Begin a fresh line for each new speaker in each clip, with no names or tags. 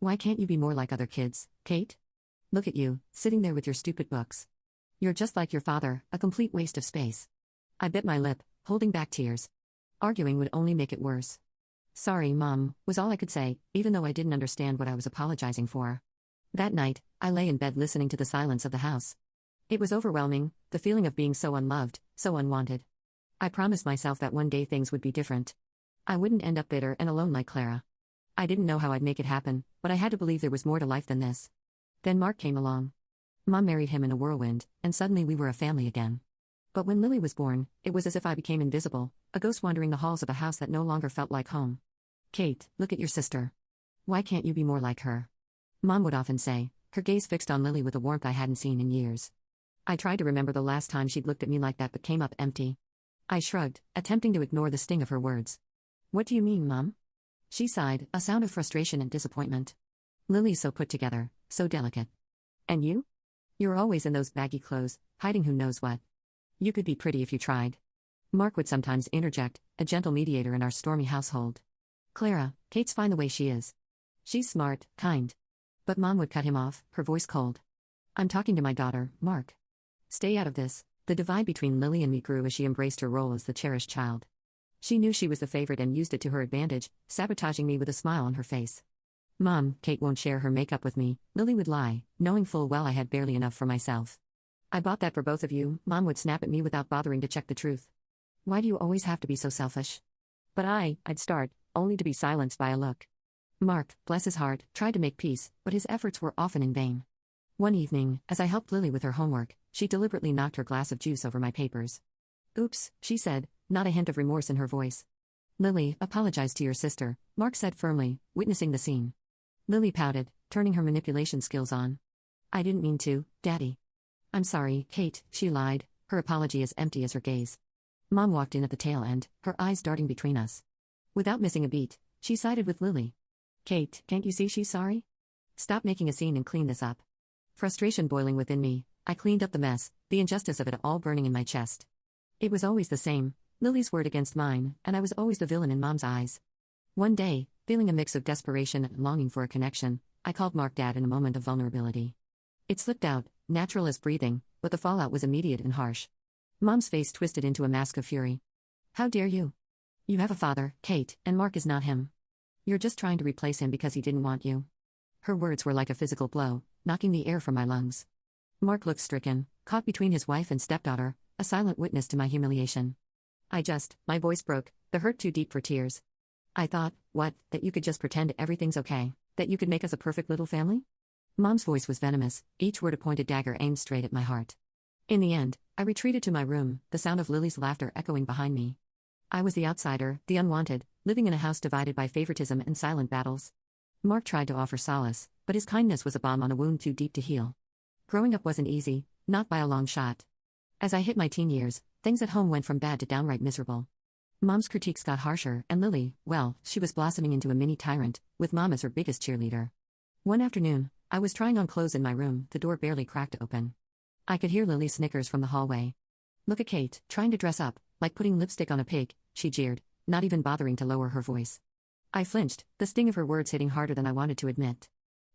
Why can't you be more like other kids, Kate? Look at you, sitting there with your stupid books. You're just like your father, a complete waste of space. I bit my lip, holding back tears. Arguing would only make it worse. Sorry, Mom, was all I could say, even though I didn't understand what I was apologizing for. That night, I lay in bed listening to the silence of the house. It was overwhelming, the feeling of being so unloved, so unwanted. I promised myself that one day things would be different. I wouldn't end up bitter and alone like Clara. I didn't know how I'd make it happen, but I had to believe there was more to life than this. Then Mark came along. Mom married him in a whirlwind, and suddenly we were a family again. But when Lily was born, it was as if I became invisible, a ghost wandering the halls of a house that no longer felt like home. Kate, look at your sister. Why can't you be more like her? Mom would often say, her gaze fixed on Lily with a warmth I hadn't seen in years. I tried to remember the last time she'd looked at me like that but came up empty. I shrugged, attempting to ignore the sting of her words. What do you mean, Mom? She sighed, a sound of frustration and disappointment. Lily's so put together, so delicate. And you? You're always in those baggy clothes, hiding who knows what. You could be pretty if you tried. Mark would sometimes interject, a gentle mediator in our stormy household. Clara, Kate's fine the way she is. She's smart, kind. But Mom would cut him off, her voice cold. I'm talking to my daughter, Mark. Stay out of this. The divide between Lily and me grew as she embraced her role as the cherished child. She knew she was the favorite and used it to her advantage, sabotaging me with a smile on her face. Mom, Kate won't share her makeup with me, Lily would lie, knowing full well I had barely enough for myself. I bought that for both of you, Mom would snap at me without bothering to check the truth. Why do you always have to be so selfish? But I'd start, only to be silenced by a look. Mark, bless his heart, tried to make peace, but his efforts were often in vain. One evening, as I helped Lily with her homework, she deliberately knocked her glass of juice over my papers. Oops, she said, not a hint of remorse in her voice. Lily, apologize to your sister, Mark said firmly, witnessing the scene. Lily pouted, turning her manipulation skills on. I didn't mean to, Daddy. I'm sorry, Kate, she lied, her apology as empty as her gaze. Mom walked in at the tail end, her eyes darting between us. Without missing a beat, she sided with Lily. Kate, can't you see she's sorry? Stop making a scene and clean this up. Frustration boiling within me, I cleaned up the mess, the injustice of it all burning in my chest. It was always the same, Lily's word against mine, and I was always the villain in Mom's eyes. One day, feeling a mix of desperation and longing for a connection, I called Mark Dad in a moment of vulnerability. It slipped out, natural as breathing, but the fallout was immediate and harsh. Mom's face twisted into a mask of fury. How dare you? You have a father, Kate, and Mark is not him. You're just trying to replace him because he didn't want you. Her words were like a physical blow, knocking the air from my lungs. Mark looked stricken, caught between his wife and stepdaughter, a silent witness to my humiliation. My voice broke, the hurt too deep for tears. I thought, what, that you could just pretend everything's okay, that you could make us a perfect little family? Mom's voice was venomous, each word a pointed dagger aimed straight at my heart. In the end, I retreated to my room, the sound of Lily's laughter echoing behind me. I was the outsider, the unwanted, living in a house divided by favoritism and silent battles. Mark tried to offer solace, but his kindness was a balm on a wound too deep to heal. Growing up wasn't easy, not by a long shot. As I hit my teen years, things at home went from bad to downright miserable. Mom's critiques got harsher, and Lily, well, she was blossoming into a mini tyrant, with Mom as her biggest cheerleader. One afternoon, I was trying on clothes in my room, the door barely cracked open. I could hear Lily's snickers from the hallway. Look at Kate, trying to dress up, like putting lipstick on a pig, she jeered, not even bothering to lower her voice. I flinched, the sting of her words hitting harder than I wanted to admit.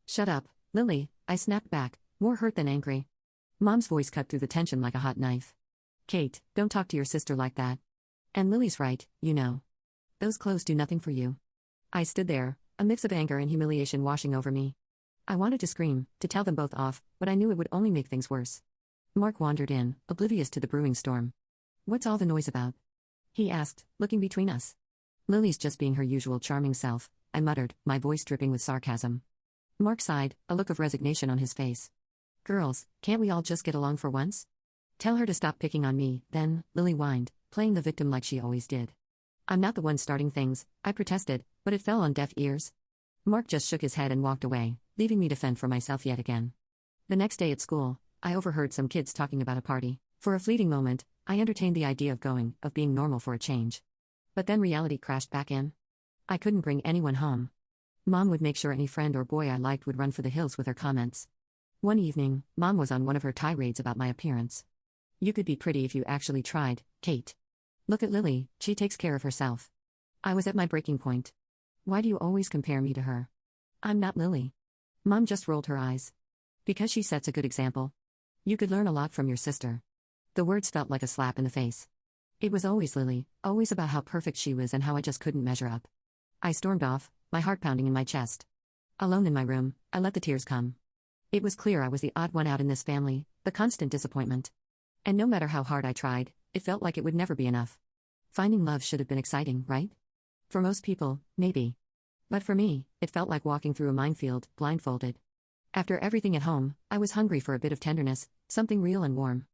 Shut up, Lily, I snapped back, more hurt than angry. Mom's voice cut through the tension like a hot knife. Kate, don't talk to your sister like that. And Lily's right, you know. Those clothes do nothing for you. I stood there, a mix of anger and humiliation washing over me. I wanted to scream, to tell them both off, but I knew it would only make things worse. Mark wandered in, oblivious to the brewing storm. What's all the noise about? He asked, looking between us. Lily's just being her usual charming self, I muttered, my voice dripping with sarcasm. Mark sighed, a look of resignation on his face. Girls, can't we all just get along for once? Tell her to stop picking on me, then, Lily whined, playing the victim like she always did. I'm not the one starting things, I protested, but it fell on deaf ears. Mark just shook his head and walked away, leaving me to fend for myself yet again. The next day at school, I overheard some kids talking about a party. For a fleeting moment, I entertained the idea of going, of being normal for a change. But then reality crashed back in. I couldn't bring anyone home. Mom would make sure any friend or boy I liked would run for the hills with her comments. One evening, Mom was on one of her tirades about my appearance. You could be pretty if you actually tried, Kate. Look at Lily, she takes care of herself. I was at my breaking point. Why do you always compare me to her? I'm not Lily. Mom just rolled her eyes. Because she sets a good example. You could learn a lot from your sister. The words felt like a slap in the face. It was always Lily, always about how perfect she was and how I just couldn't measure up. I stormed off, my heart pounding in my chest. Alone in my room, I let the tears come. It was clear I was the odd one out in this family, the constant disappointment. And no matter how hard I tried, it felt like it would never be enough. Finding love should have been exciting, right? For most people, maybe. But for me, it felt like walking through a minefield, blindfolded. After everything at home, I was hungry for a bit of tenderness, something real and warm.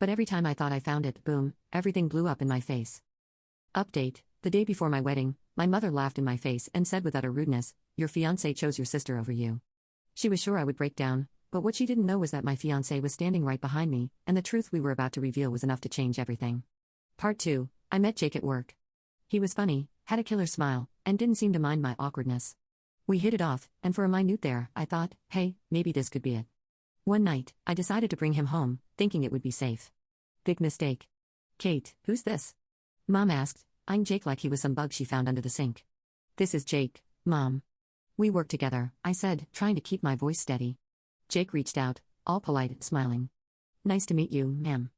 But every time I thought I found it, boom, everything blew up in my face. Update: the day before my wedding, my mother laughed in my face and said with utter rudeness, "Your fiancé chose your sister over you." She was sure I would break down, but what she didn't know was that my fiancé was standing right behind me, and the truth we were about to reveal was enough to change everything. Part 2. I met Jake at work. He was funny, had a killer smile, and didn't seem to mind my awkwardness. We hit it off, and for a minute there, I thought, hey, maybe this could be it. One night, I decided to bring him home, thinking it would be safe. Big mistake. "Kate, who's this?" Mom asked, eyeing Jake like he was some bug she found under the sink. "This is Jake, Mom. We work together," I said, trying to keep my voice steady. Jake reached out, all polite, smiling. "Nice to meet you, ma'am."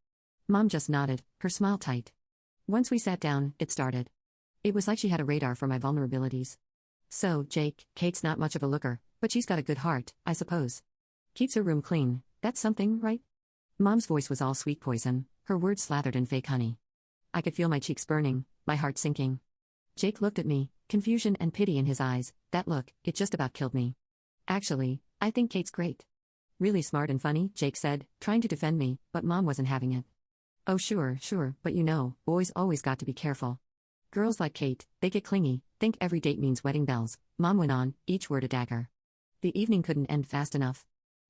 Mom just nodded, her smile tight. Once we sat down, it started. It was like she had a radar for my vulnerabilities. "So, Jake, Kate's not much of a looker, but she's got a good heart, I suppose. Keeps her room clean, that's something, right?" Mom's voice was all sweet poison, her words slathered in fake honey. I could feel my cheeks burning, my heart sinking. Jake looked at me, confusion and pity in his eyes. That look, it just about killed me. "Actually, I think Kate's great. Really smart and funny," Jake said, trying to defend me, but Mom wasn't having it. "Oh sure, but you know, boys always got to be careful. Girls like Kate, they get clingy, think every date means wedding bells," Mom went on, each word a dagger. The evening couldn't end fast enough.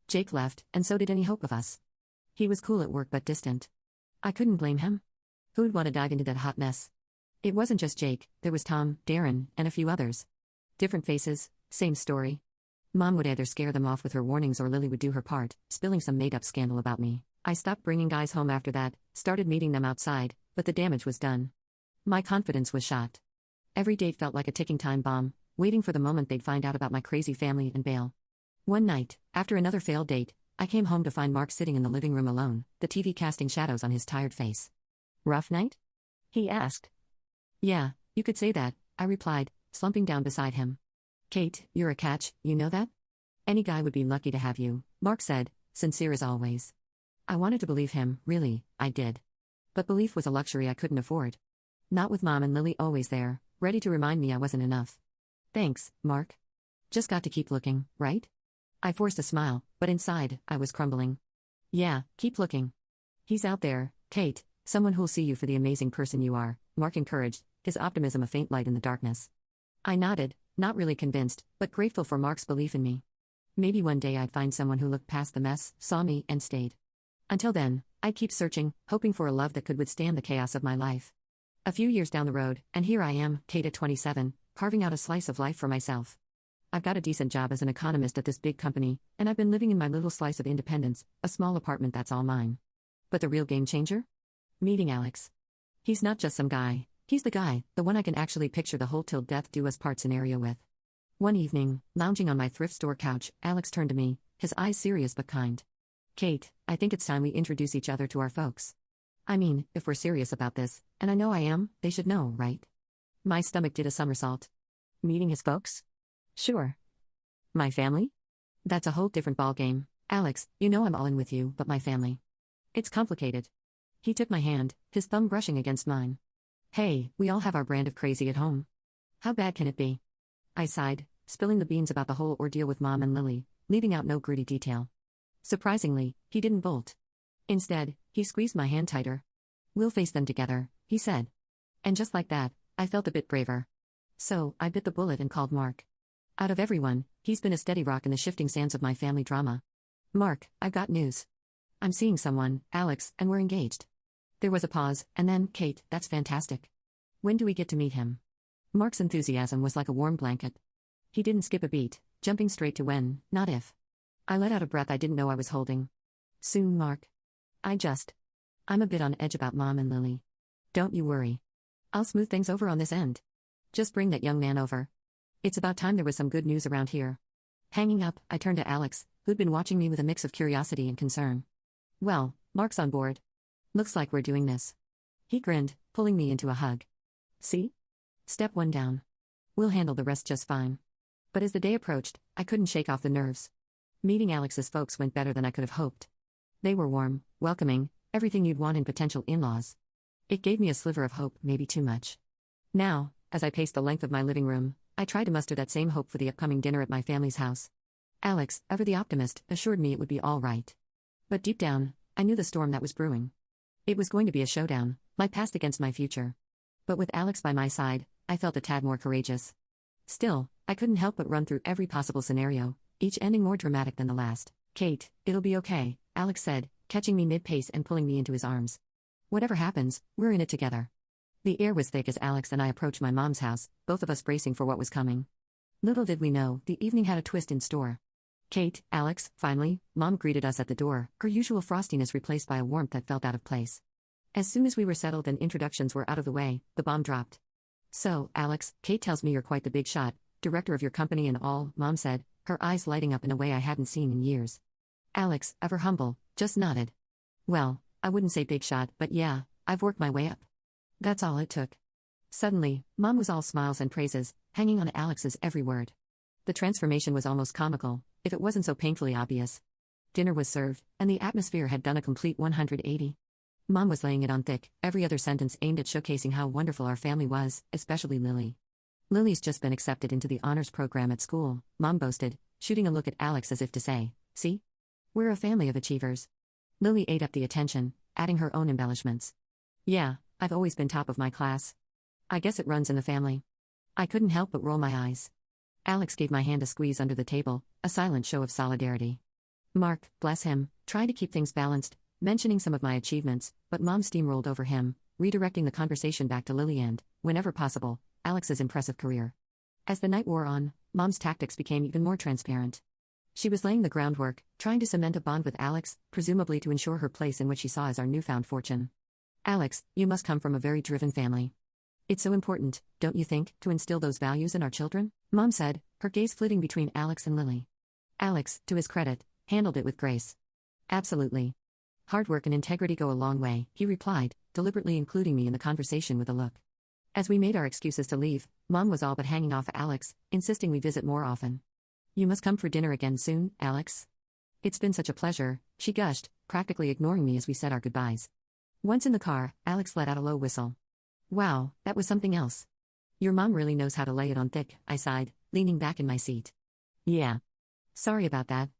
Jake left, and so did any hope of us. He was cool at work but distant. I couldn't blame him. Who'd want to dive into that hot mess? It wasn't just Jake, there was Tom, Darren, and a few others. Different faces, same story. Mom would either scare them off with her warnings or Lily would do her part, spilling some made-up scandal about me. I stopped bringing guys home after that, started meeting them outside, but the damage was done. My confidence was shot. Every date felt like a ticking time bomb, waiting for the moment they'd find out about my crazy family and bail. One night, after another failed date, I came home to find Mark sitting in the living room alone, the TV casting shadows on his tired face. "Rough night?" he asked. "Yeah, you could say that," I replied, slumping down beside him. "Kate, you're a catch, you know that? Any guy would be lucky to have you," Mark said, sincere as always. I wanted to believe him, really, I did. But belief was a luxury I couldn't afford. Not with Mom and Lily always there, ready to remind me I wasn't enough. "Thanks, Mark. Just got to keep looking, right?" I forced a smile, but inside, I was crumbling. "Yeah, keep looking. He's out there, Kate, someone who'll see you for the amazing person you are," Mark encouraged, his optimism a faint light in the darkness. I nodded, not really convinced, but grateful for Mark's belief in me. Maybe one day I'd find someone who looked past the mess, saw me, and stayed. Until then, I'd keep searching, hoping for a love that could withstand the chaos of my life. A few years down the road, and here I am, Kate at 27, carving out a slice of life for myself. I've got a decent job as an economist at this big company, and I've been living in my little slice of independence, a small apartment that's all mine. But the real game changer? Meeting Alex. He's not just some guy, he's the guy, the one I can actually picture the whole till death do us part scenario with. One evening, lounging on my thrift store couch, Alex turned to me, his eyes serious but kind. "Kate, I think it's time we introduce each other to our folks. I mean, if we're serious about this, and I know I am, they should know, right?" My stomach did a somersault. Meeting his folks? Sure. My family? That's a whole different ballgame. "Alex, you know I'm all in with you, but my family. It's complicated." He took my hand, his thumb brushing against mine. "Hey, we all have our brand of crazy at home. How bad can it be?" I sighed, spilling the beans about the whole ordeal with Mom and Lily, leaving out no gritty detail. Surprisingly, he didn't bolt. Instead, he squeezed my hand tighter. "We'll face them together," he said. And just like that, I felt a bit braver. So, I bit the bullet and called Mark. Out of everyone, he's been a steady rock in the shifting sands of my family drama. "Mark, I've got news. I'm seeing someone, Alex, and we're engaged." There was a pause, and then, "Kate, that's fantastic. When do we get to meet him?" Mark's enthusiasm was like a warm blanket. He didn't skip a beat, jumping straight to when, not if. I let out a breath I didn't know I was holding. "Soon, Mark. I'm a bit on edge about Mom and Lily. Don't you worry. I'll smooth things over on this end. Just bring that young man over. It's about time there was some good news around here." Hanging up, I turned to Alex, who'd been watching me with a mix of curiosity and concern. Well, Mark's on board. Looks like we're doing this. He grinned, pulling me into a hug. See? Step 1 down. We'll handle the rest just fine. But as the day approached, I couldn't shake off the nerves. Meeting Alex's folks went better than I could have hoped. They were warm, welcoming, everything you'd want in potential in-laws. It gave me a sliver of hope, maybe too much. Now, as I paced the length of my living room, I tried to muster that same hope for the upcoming dinner at my family's house. Alex, ever the optimist, assured me it would be all right. But deep down, I knew the storm that was brewing. It was going to be a showdown, my past against my future. But with Alex by my side, I felt a tad more courageous. Still, I couldn't help but run through every possible scenario, each ending more dramatic than the last. Kate, it'll be okay, Alex said, catching me mid-pace and pulling me into his arms. Whatever happens, we're in it together. The air was thick as Alex and I approached my mom's house, both of us bracing for what was coming. Little did we know, the evening had a twist in store. Kate, Alex, finally, Mom greeted us at the door, her usual frostiness replaced by a warmth that felt out of place. As soon as we were settled and introductions were out of the way, the bomb dropped. So, Alex, Kate tells me you're quite the big shot, director of your company and all, Mom said, her eyes lighting up in a way I hadn't seen in years. Alex, ever humble, just nodded. Well, I wouldn't say big shot, but yeah, I've worked my way up. That's all it took. Suddenly, Mom was all smiles and praises, hanging on Alex's every word. The transformation was almost comical, if it wasn't so painfully obvious. Dinner was served, and the atmosphere had done a complete 180. Mom was laying it on thick, every other sentence aimed at showcasing how wonderful our family was, especially Lily. Lily's just been accepted into the honors program at school, Mom boasted, shooting a look at Alex as if to say, see? We're a family of achievers. Lily ate up the attention, adding her own embellishments. Yeah, I've always been top of my class. I guess it runs in the family. I couldn't help but roll my eyes. Alex gave my hand a squeeze under the table, a silent show of solidarity. Mark, bless him, tried to keep things balanced, mentioning some of my achievements, but Mom steamrolled over him, redirecting the conversation back to Lily and, whenever possible, Alex's impressive career. As the night wore on, Mom's tactics became even more transparent. She was laying the groundwork, trying to cement a bond with Alex, presumably to ensure her place in what she saw as our newfound fortune. Alex, you must come from a very driven family. It's so important, don't you think, to instill those values in our children? Mom said, her gaze flitting between Alex and Lily. Alex, to his credit, handled it with grace. Absolutely. Hard work and integrity go a long way, he replied, deliberately including me in the conversation with a look. As we made our excuses to leave, Mom was all but hanging off Alex, insisting we visit more often. You must come for dinner again soon, Alex. It's been such a pleasure, she gushed, practically ignoring me as we said our goodbyes. Once in the car, Alex let out a low whistle. Wow, that was something else. Your mom really knows how to lay it on thick, I sighed, leaning back in my seat. Yeah. Sorry about that.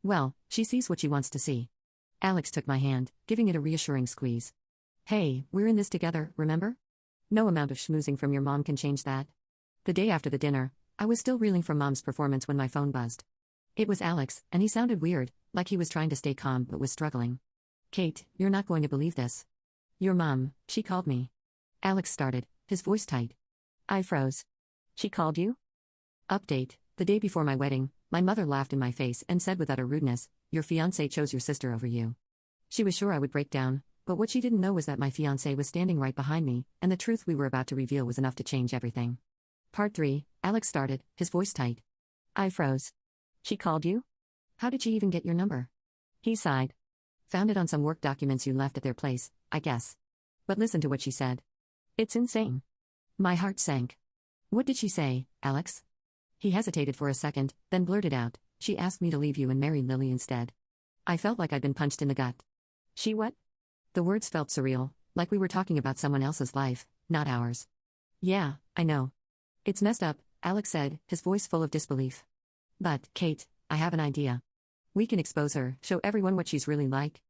Well, she sees what she wants to see. Alex took my hand, giving it a reassuring squeeze. Hey, we're in this together, remember? No amount of schmoozing from your mom can change that. The day after the dinner, I was still reeling from Mom's performance when my phone buzzed. It was Alex, and he sounded weird, like he was trying to stay calm but was struggling. Kate, you're not going to believe this. Your mom, she called me. Alex started, his voice tight. I froze. She called you? Update, the day before my wedding, my mother laughed in my face and said with utter rudeness, your fiancé chose your sister over you. She was sure I would break down, but what she didn't know was that my fiancé was standing right behind me, and the truth we were about to reveal was enough to change everything. Part 3, Alex started, his voice tight. I froze. She called you? How did she even get your number? He sighed. Found it on some work documents you left at their place, I guess. But listen to what she said. It's insane. My heart sank. What did she say, Alex? He hesitated for a second, then blurted out, she asked me to leave you and marry Lily instead. I felt like I'd been punched in the gut. She what? The words felt surreal, like we were talking about someone else's life, not ours. Yeah, I know. It's messed up, Alex said, his voice full of disbelief. But, Kate, I have an idea. We can expose her, show everyone what she's really like.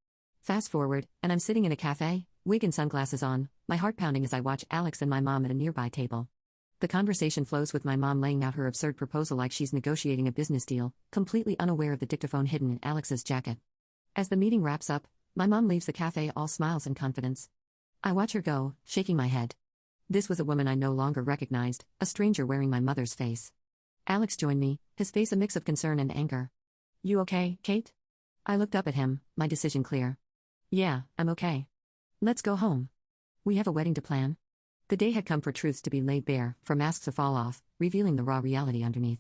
Fast forward, and I'm sitting in a cafe, wig and sunglasses on, my heart pounding as I watch Alex and my mom at a nearby table. The conversation flows with my mom laying out her absurd proposal like she's negotiating a business deal, completely unaware of the dictaphone hidden in Alex's jacket. As the meeting wraps up, my mom leaves the cafe all smiles and confidence. I watch her go, shaking my head. This was a woman I no longer recognized, a stranger wearing my mother's face. Alex joined me, his face a mix of concern and anger. You okay, Kate? I looked up at him, my decision clear. Yeah, I'm okay. Let's go home. We have a wedding to plan. The day had come for truths to be laid bare, for masks to fall off, revealing the raw reality underneath.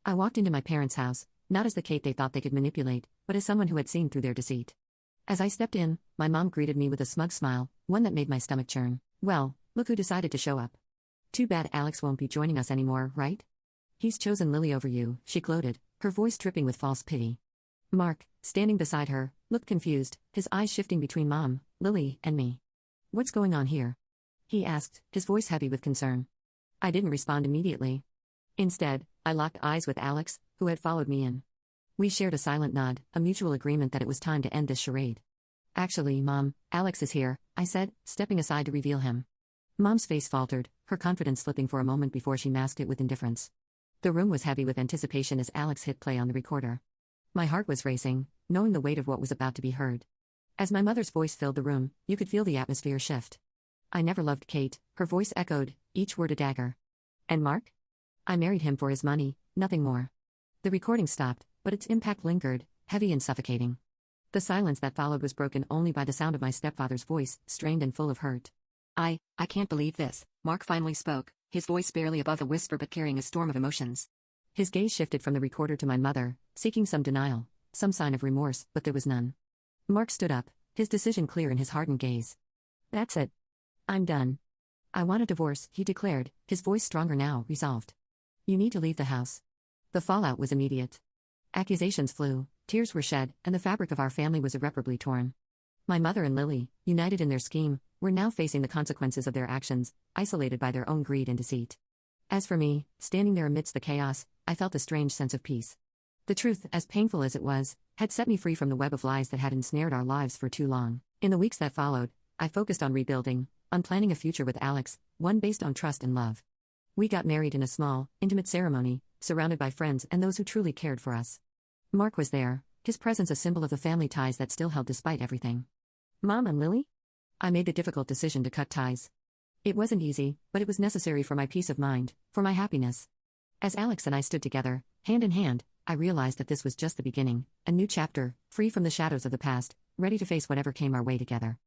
I walked into my parents' house, not as the Kate they thought they could manipulate, but as someone who had seen through their deceit. As I stepped in, my mom greeted me with a smug smile, one that made my stomach churn. Well, look who decided to show up. Too bad Alex won't be joining us anymore, right? He's chosen Lily over you, she gloated, her voice dripping with false pity. Mark, standing beside her, looked confused, his eyes shifting between Mom, Lily, and me. What's going on here? He asked, his voice heavy with concern. I didn't respond immediately. Instead, I locked eyes with Alex, who had followed me in. We shared a silent nod, a mutual agreement that it was time to end this charade. Actually, Mom, Alex is here, I said, stepping aside to reveal him. Mom's face faltered, her confidence slipping for a moment before she masked it with indifference. The room was heavy with anticipation as Alex hit play on the recorder. My heart was racing, knowing the weight of what was about to be heard. As my mother's voice filled the room, you could feel the atmosphere shift. I never loved Kate, her voice echoed, each word a dagger. And Mark? I married him for his money, nothing more. The recording stopped, but its impact lingered, heavy and suffocating. The silence that followed was broken only by the sound of my stepfather's voice, strained and full of hurt. I can't believe this, Mark finally spoke, his voice barely above a whisper but carrying a storm of emotions. His gaze shifted from the recorder to my mother, seeking some denial, some sign of remorse, but there was none. Mark stood up, his decision clear in his hardened gaze. That's it. I'm done. I want a divorce, he declared, his voice stronger now, resolved. You need to leave the house. The fallout was immediate. Accusations flew, tears were shed, and the fabric of our family was irreparably torn. My mother and Lily, united in their scheme, were now facing the consequences of their actions, isolated by their own greed and deceit. As for me, standing there amidst the chaos, I felt a strange sense of peace. The truth, as painful as it was, had set me free from the web of lies that had ensnared our lives for too long. In the weeks that followed, I focused on rebuilding, on planning a future with Alex, one based on trust and love. We got married in a small, intimate ceremony, surrounded by friends and those who truly cared for us. Mark was there, his presence a symbol of the family ties that still held despite everything. Mom and Lily? I made the difficult decision to cut ties. It wasn't easy, but it was necessary for my peace of mind, for my happiness. As Alex and I stood together, hand in hand, I realized that this was just the beginning, a new chapter, free from the shadows of the past, ready to face whatever came our way together.